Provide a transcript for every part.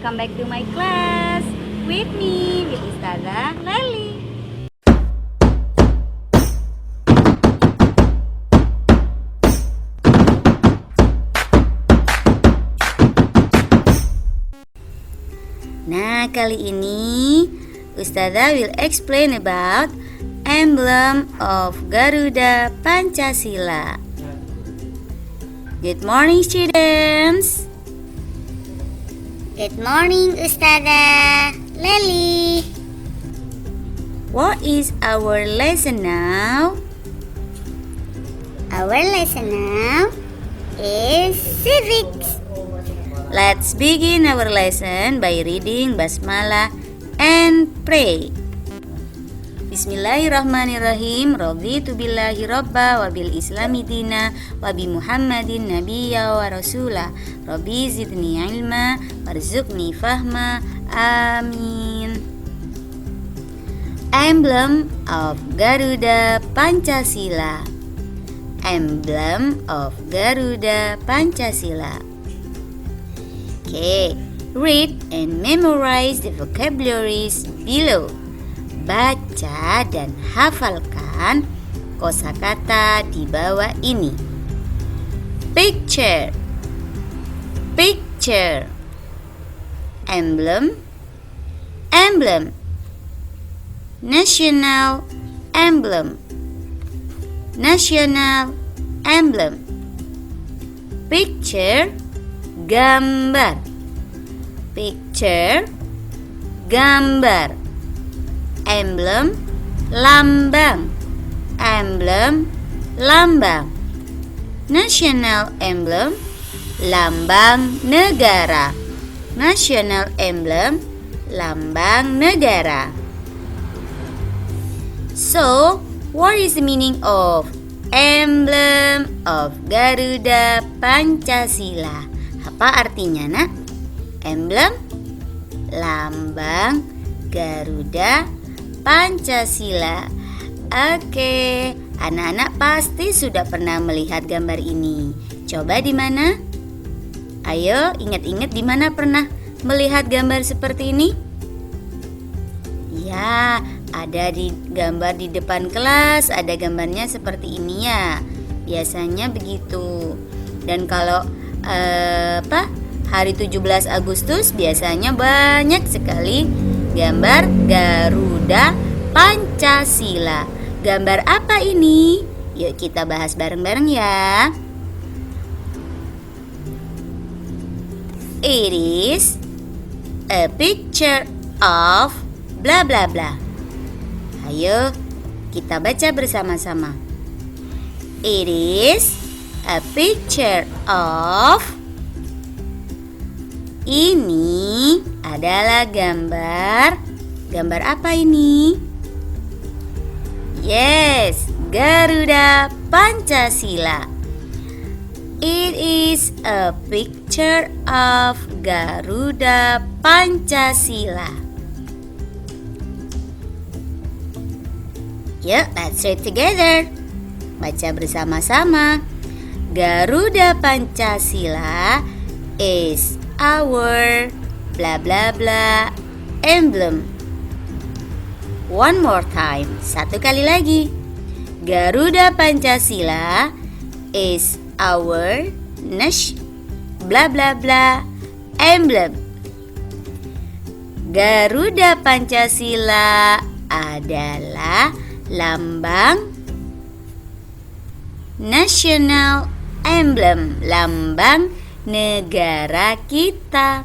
welcome back to my class. With me, with Ustazah Leli. Nah, kali ini Ustazah will explain about emblem of Garuda Pancasila. Good morning, students. Good morning, Ustazah Leli. What is our lesson now? Our lesson now is civics. Let's begin our lesson by reading Basmalah and pray. Bismillahirrahmanirrahim. Raditu billahi rabba wa bil islami dina wa bi Muhammadin nabiyya wa rasula. Rabbi zidni ilma warzuqni fahma. Amin. Emblem of Garuda Pancasila. Emblem of Garuda Pancasila. Okay, read and memorize the vocabularies below. Baca dan hafalkan kosakata di bawah ini. Picture, picture. Emblem, emblem. National emblem, national emblem. Picture, gambar. Picture, gambar. Emblem, lambang. Emblem, lambang. National emblem, lambang negara. National emblem, lambang negara. So, what is the meaning of emblem of Garuda Pancasila? Apa artinya, nak? Emblem, lambang Garuda Pancasila. Oke, anak-anak pasti sudah pernah melihat gambar ini. Coba di mana? Ayo, ingat-ingat di mana pernah melihat gambar seperti ini? Ya, ada di gambar di depan kelas, ada gambarnya seperti ini ya. Biasanya begitu. Dan kalau hari 17 Agustus biasanya banyak sekali gambar Garuda Pancasila. Gambar apa ini? Yuk kita bahas bareng-bareng ya. It is a picture of bla bla bla. Ayo kita baca bersama-sama. It is a picture of. Ini adalah gambar. Gambar apa ini? Yes, Garuda Pancasila. It is a picture of Garuda Pancasila. Yuk, let's read together. Baca bersama-sama. Garuda Pancasila is our bla bla bla emblem. One more time. Satu kali lagi. Garuda Pancasila is our bla bla bla emblem. Garuda Pancasila adalah lambang national emblem, lambang negara kita.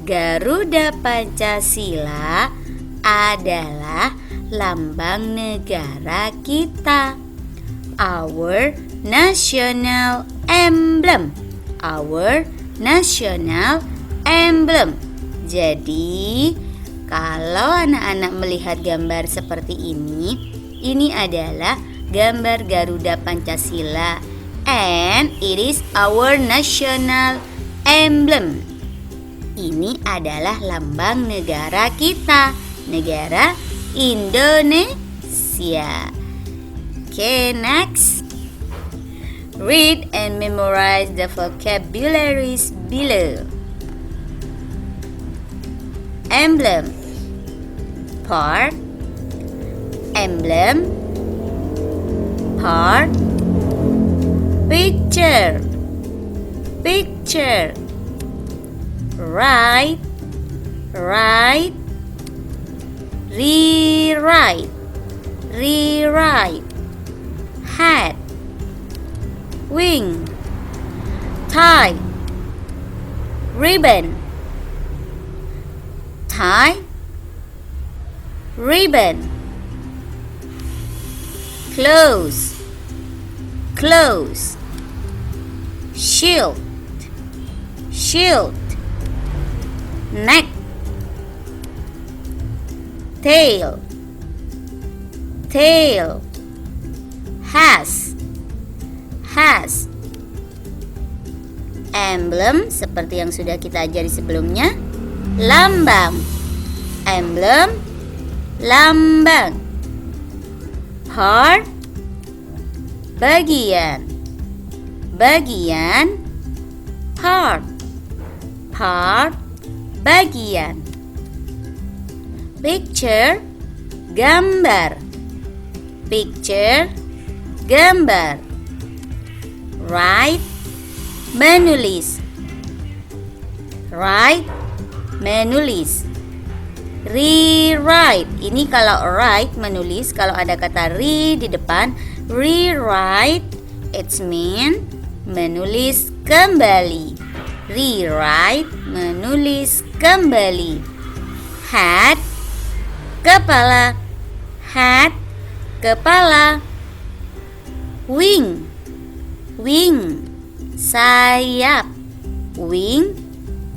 Garuda Pancasila adalah lambang negara kita. Our national emblem. Our national emblem. Jadi, kalau anak-anak melihat gambar seperti ini adalah gambar Garuda Pancasila. And it is our national emblem. Ini adalah lambang negara kita, negara Indonesia. Okay, next. Read and memorize the vocabularies below. emblem. Part, emblem, part, picture, picture, write, write, rewrite, rewrite, hat, wing, tie, ribbon, tie, ribbon, clothes, clothes, shield, shield, neck, tail, tail, has, has. Emblem seperti yang sudah kita ajari sebelumnya. Lambang, emblem, lambang. Part, bagian, bagian, part, part, bagian. Picture, gambar, picture, gambar. Write, menulis, write, menulis. Rewrite, ini kalau write menulis, kalau ada kata re di depan, rewrite, it's mean menulis kembali. Rewrite, menulis kembali. Hat, kepala, hat, kepala. Wing, wing, sayap, wing,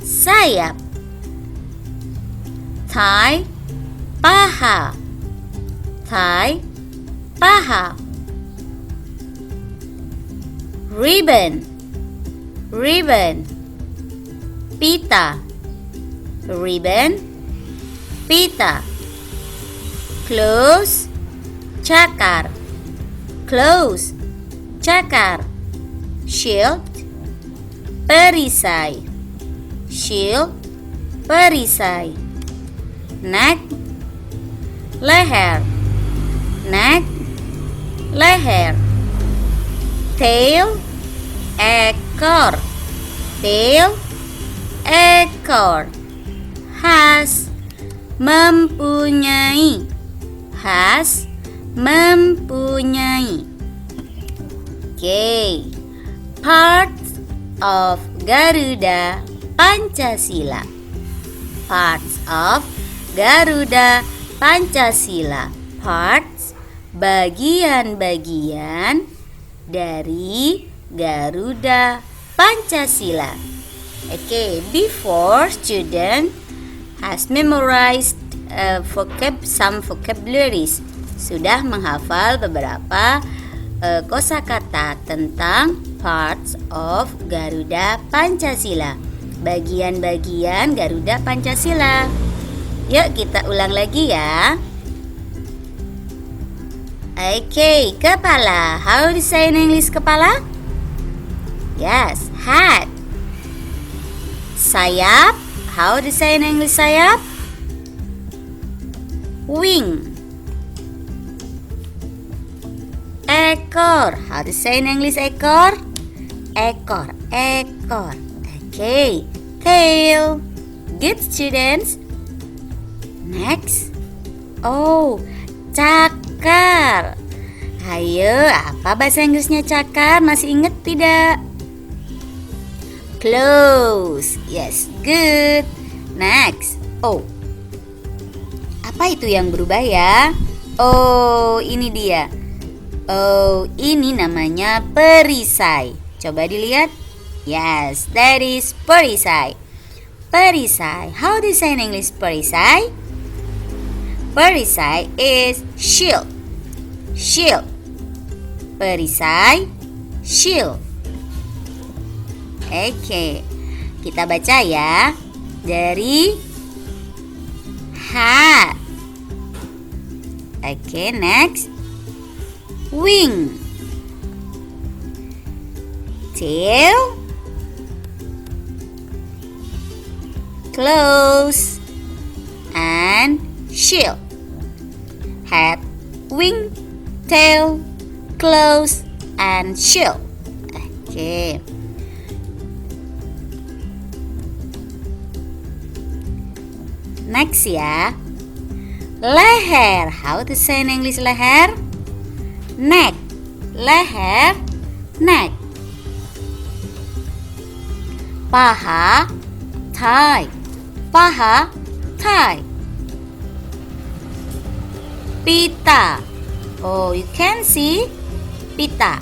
sayap. Tie, paha, tie, paha. Ribbon, ribbon, pita, ribbon, pita. Close, cakar, close, cakar. Shield, perisai, shield, perisai. Neck, leher, neck, leher. Tail, ekor, tail, ekor. Has, mempunyai, has, mempunyai. Okay. Parts of Garuda Pancasila. Parts of Garuda Pancasila. Parts, bagian-bagian dari Garuda Pancasila. Okay, before student has memorized some vocabularies. Sudah menghafal beberapa kosakata tentang parts of Garuda Pancasila. Bagian-bagian Garuda Pancasila. Yuk kita ulang lagi ya. Okay, kepala. How do you say in English kepala? Yes, hat. Sayap. How do you say in English sayap? Wing. Ekor. How do you say in English ekor? Ekor, ekor. Okay, tail. Good students. Next. Oh, cakar. Ayo, apa bahasa Inggrisnya cakar? Masih ingat tidak? Close. Yes, good. Next. Oh, apa itu yang berubah ya? Oh, ini dia. Oh, ini namanya perisai. Coba dilihat. Yes, that is perisai. Perisai. How do you say in English perisai? Perisai is shield. Shield. Perisai, shield. Oke, kita baca ya. Dari hat. Oke, next. Wing. Tail. Close. and shield. Head, wing, tail, claws, and shield. Oke. Next ya. Leher. How to say in English leher? Neck. Leher, neck. Paha, thigh. Paha, thigh. Pita. Oh, you can see pita.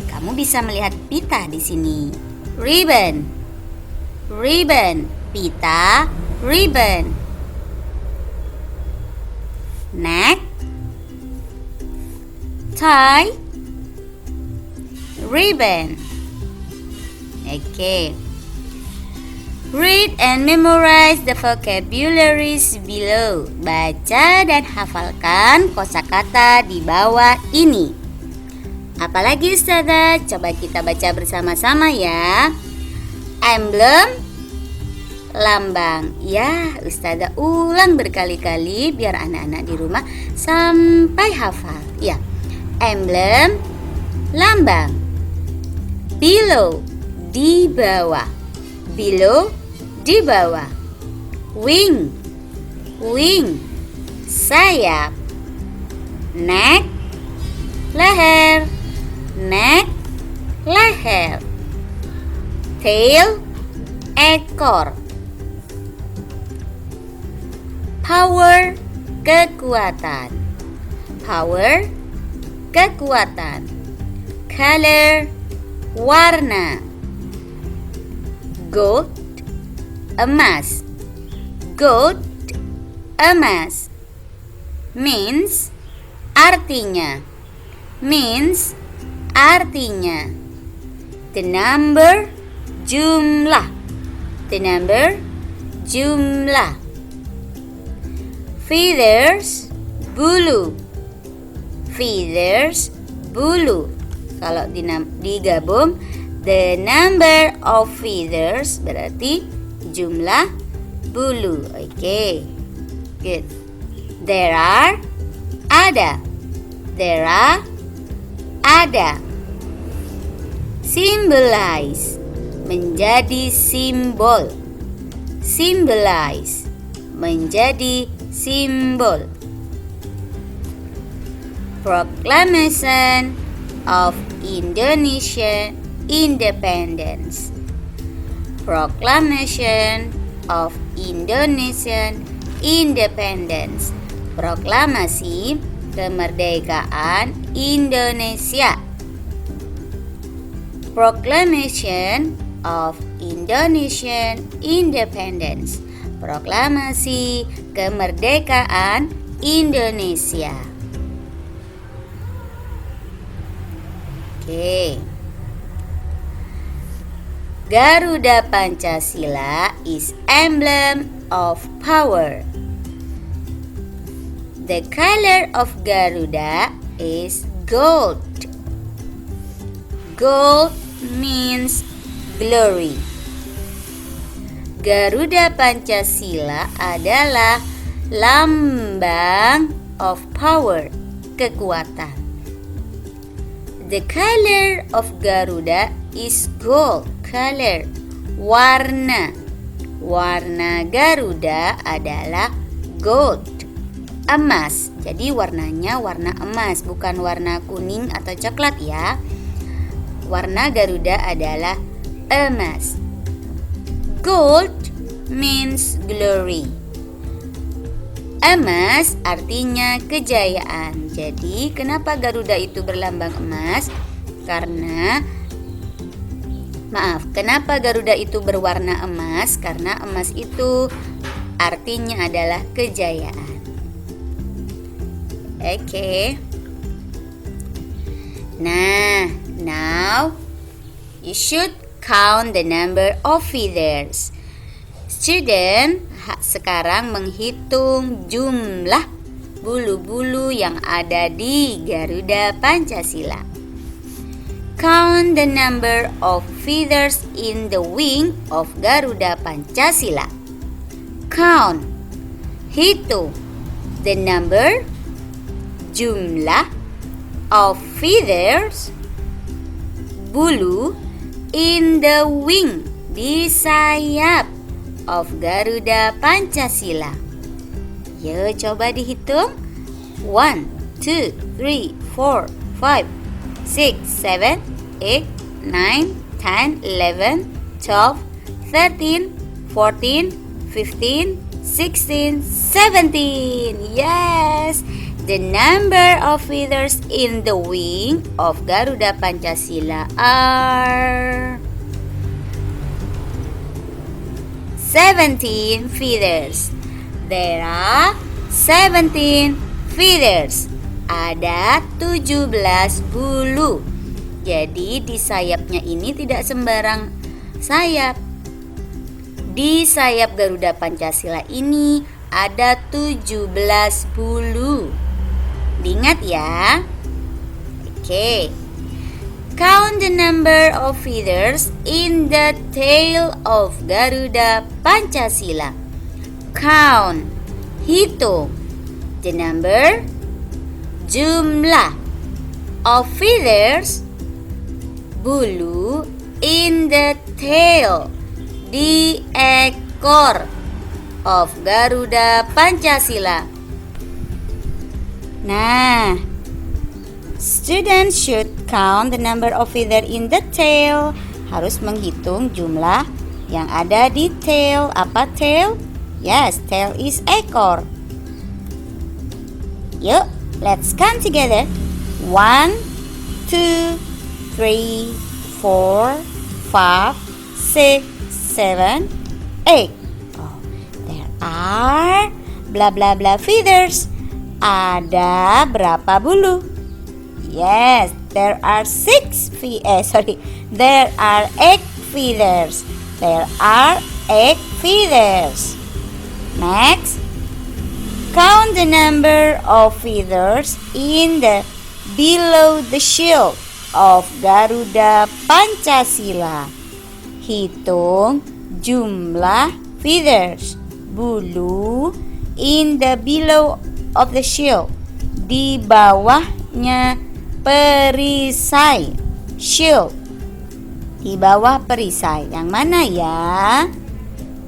Kamu bisa melihat pita di sini. Ribbon. Ribbon. Pita, ribbon. Neck, tie, ribbon. Okay. Read and memorize the vocabularies below. Baca dan hafalkan kosakata di bawah ini. Apalagi Ustazah? Coba kita baca bersama-sama ya. Emblem, lambang. Ya, Ustazah ulang berkali-kali biar anak-anak di rumah sampai hafal. Ya. Emblem, lambang. Below, di bawah. Below, di bawah. Wing, wing, sayap. Neck, leher. Neck, leher. Tail, ekor. Power, kekuatan. Power, kekuatan. Color, warna. Gold, emas. Gold, emas. Means, artinya. Means, artinya. The number, jumlah. The number, jumlah. Feathers, bulu. Feathers, bulu. Kalau digabung, the number of feathers berarti jumlah bulu. Oke. Good. There are, ada. There are, ada. Symbolize, menjadi simbol. Symbolize, menjadi simbol. Proclamation of Indonesia Independence. Proclamation of Indonesian Independence. Proklamasi kemerdekaan Indonesia. Proclamation of Indonesian Independence. Proklamasi kemerdekaan Indonesia. Oke. Garuda Pancasila is emblem of power. The color of Garuda is gold. Gold means glory. Garuda Pancasila adalah lambang of power, kekuatan. The color of Garuda is gold. Color, warna. Warna Garuda adalah gold. Emas. Jadi warnanya warna emas, bukan warna kuning atau coklat ya. Warna Garuda adalah emas. Gold means glory. Emas artinya kejayaan. Jadi kenapa Garuda itu berlambang emas? Kenapa Garuda itu berwarna emas? Karena emas itu artinya adalah kejayaan. Oke. Nah, now you should count the number of feathers. Student, sekarang menghitung jumlah bulu-bulu yang ada di Garuda Pancasila. Count the number of feathers in the wing of Garuda Pancasila. Count. Hitung the number, jumlah of feathers, bulu in the wing, di sayap of Garuda Pancasila. Yuk coba dihitung. 1, 2, 3, 4, 5, 6, 7, 8, 9, 10, 11, 12, 13, 14, 15, 16, 17. Yes! The number of feathers in the wing of Garuda Pancasila are 17 feathers. There are 17 feathers. Ada 17 bulu. Jadi di sayapnya ini tidak sembarang sayap. Di sayap Garuda Pancasila ini ada 17 bulu. Diingat ya. Oke. Count the number of feathers in the tail of Garuda Pancasila. Count, hitung. The number, jumlah of feathers, bulu in the tail, di ekor of Garuda Pancasila. Nah, students should count the number of feathers in the tail. Harus menghitung jumlah yang ada di tail. Apa tail? Yes, tail is ekor. Yuk, let's count together. 1, 2, 3, 4, 5, 6, 7, 8. Oh, there are blah blah blah feathers. Ada berapa bulu? Yes, there are there are 8 feathers. There are 8 feathers. Next, count the number of feathers in the below the shield of Garuda Pancasila. Hitung jumlah feathers, bulu in the below of the shield, di bawahnya perisai. Shield, di bawah perisai. Yang mana ya?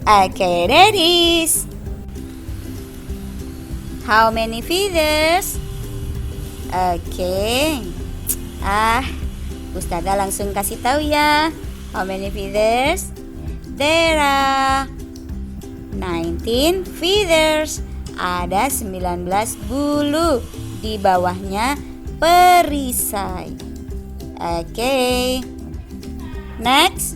Okay, there is. How many feathers? Okay. Ustazah langsung kasih tahu ya. How many feathers? There are 19 feathers. Ada 19 bulu. Di bawahnya perisai. Okay. Next,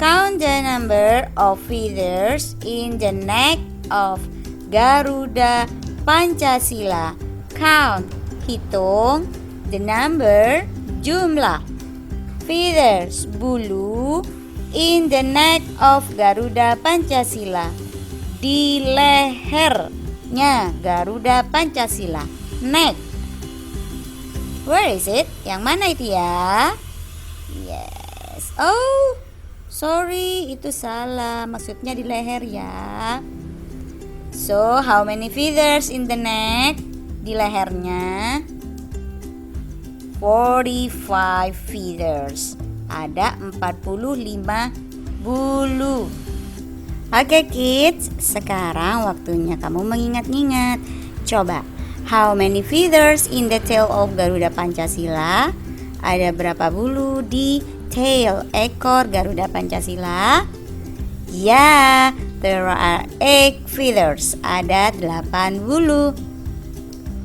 count the number of feathers in the neck of Garuda Pancasila. Count, hitung the number, jumlah feathers, bulu in the neck of Garuda Pancasila, di lehernya Garuda Pancasila. Neck, where is it? Yang mana itu ya? Yes. Oh, sorry, itu salah. Maksudnya di leher ya. So, how many feathers in the neck? Di lehernya 45 feathers. Ada 45 bulu. Oke kids, sekarang waktunya kamu mengingat-ingat. Coba, how many feathers in the tail of Garuda Pancasila? Ada berapa bulu di tail, ekor Garuda Pancasila? Ya, there are 8 feathers. Ada 8 bulu.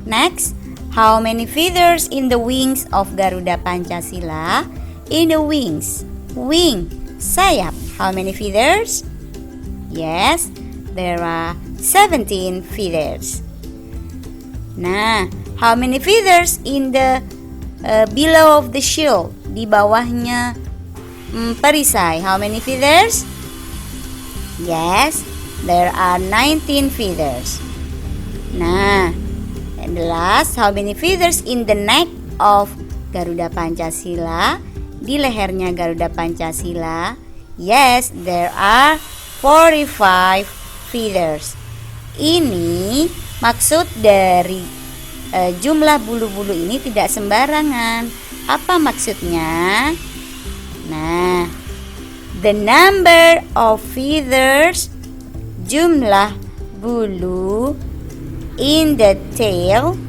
Next, how many feathers in the wings of Garuda Pancasila? In the wings, wing, sayap. How many feathers? Yes, there are 17 feathers. Nah, how many feathers in the below of the shield? Di bawahnya perisai. How many feathers? Yes, there are 19 feathers. Nah, and the last, how many feathers in the neck of Garuda Pancasila? Di lehernya Garuda Pancasila. Yes, there are 45 feathers. Ini maksud dari jumlah bulu-bulu ini tidak sembarangan. Apa maksudnya? Nah, the number of feathers, jumlah bulu, in the tail,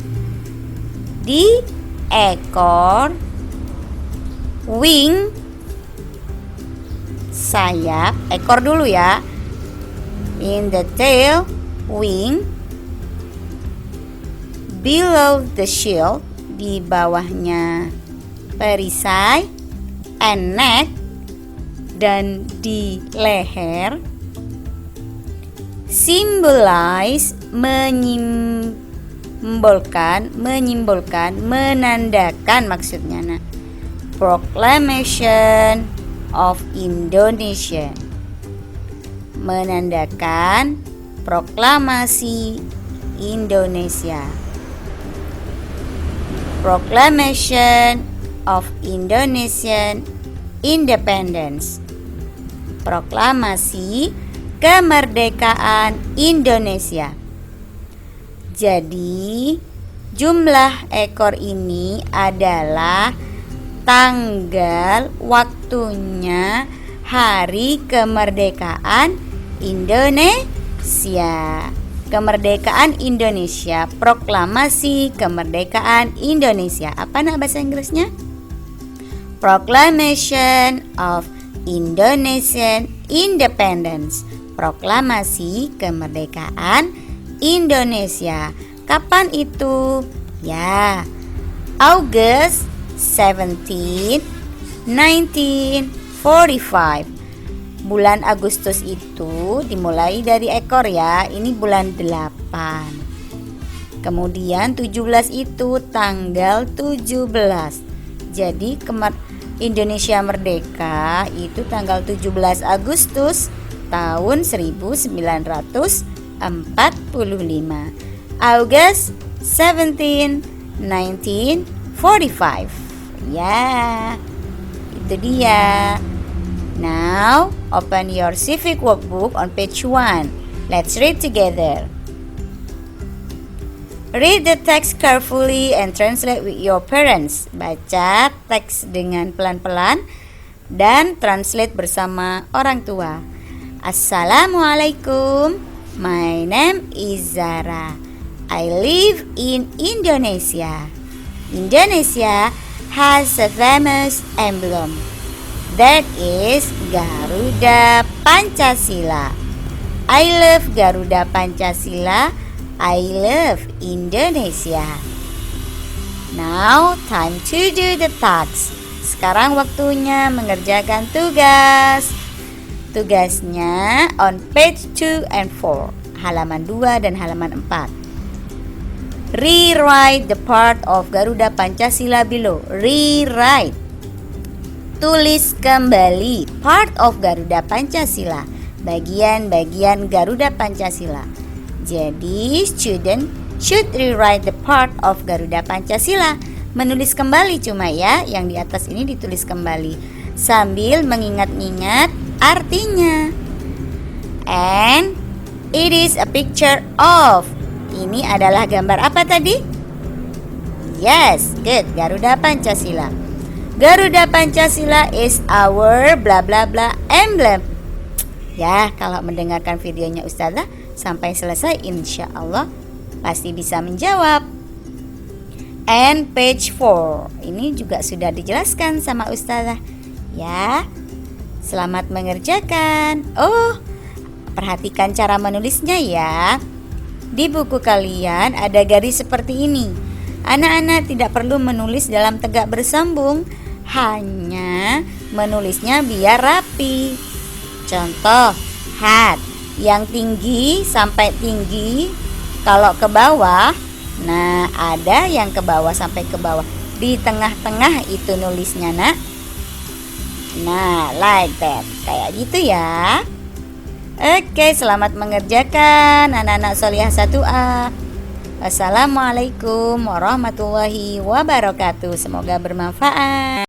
di ekor, wing, sayap, ekor dulu ya. In the tail, wing, below the shield, di bawahnya perisai, and neck, dan di leher, symbolize, menyimbolkan, menandakan maksudnya. Nah, proclamation of Indonesia, menandakan proklamasi Indonesia. Proclamation of Indonesian Independence, proklamasi kemerdekaan Indonesia. Jadi jumlah ekor ini adalah tanggal waktunya hari kemerdekaan Indonesia. Kemerdekaan Indonesia, proklamasi kemerdekaan Indonesia. Apa nak bahasa Inggrisnya? Proclamation of Indonesian Independence, proklamasi kemerdekaan Indonesia. Kapan itu? Ya, August 17, 1945. Bulan Agustus itu dimulai dari ekor ya. Ini bulan 8. Kemudian 17 itu tanggal 17. Jadi Indonesia merdeka itu tanggal 17 Agustus tahun 1945. August 17, 1945. Ya, itu dia. Now, open your civic workbook on page 1. Let's read together. Read the text carefully and translate with your parents. Baca teks dengan pelan-pelan dan translate bersama orang tua. Assalamualaikum. My name is Zara. I live in Indonesia. Indonesia has a famous emblem. That is Garuda Pancasila. I love Garuda Pancasila. I love Indonesia. Now time to do the tasks. Sekarang waktunya mengerjakan tugas. Tugasnya on page 2 and 4. Halaman 2 dan halaman 4. Rewrite the part of Garuda Pancasila below. Rewrite. Tulis kembali part of Garuda Pancasila, bagian-bagian Garuda Pancasila. Jadi student should rewrite the part of Garuda Pancasila. Menulis kembali cuma ya, yang di atas ini ditulis kembali sambil mengingat-ingat artinya. And it is a picture of. Ini adalah gambar apa tadi? Yes, good, Garuda Pancasila. Garuda Pancasila is our bla bla bla emblem. Ya, kalau mendengarkan videonya Ustazah sampai selesai, insya Allah pasti bisa menjawab. And page 4, ini juga sudah dijelaskan sama Ustazah. Ya, selamat mengerjakan. Oh, perhatikan cara menulisnya ya. Di buku kalian ada garis seperti ini. Anak-anak tidak perlu menulis dalam tegak bersambung, hanya menulisnya biar rapi. Contoh, hat yang tinggi sampai tinggi. Kalau ke bawah, nah ada yang ke bawah sampai ke bawah. Di tengah-tengah itu nulisnya nak. Nah, like that, kayak gitu ya. Oke, selamat mengerjakan anak-anak Solihah 1A. Wassalamualaikum warahmatullahi wabarakatuh. Semoga bermanfaat.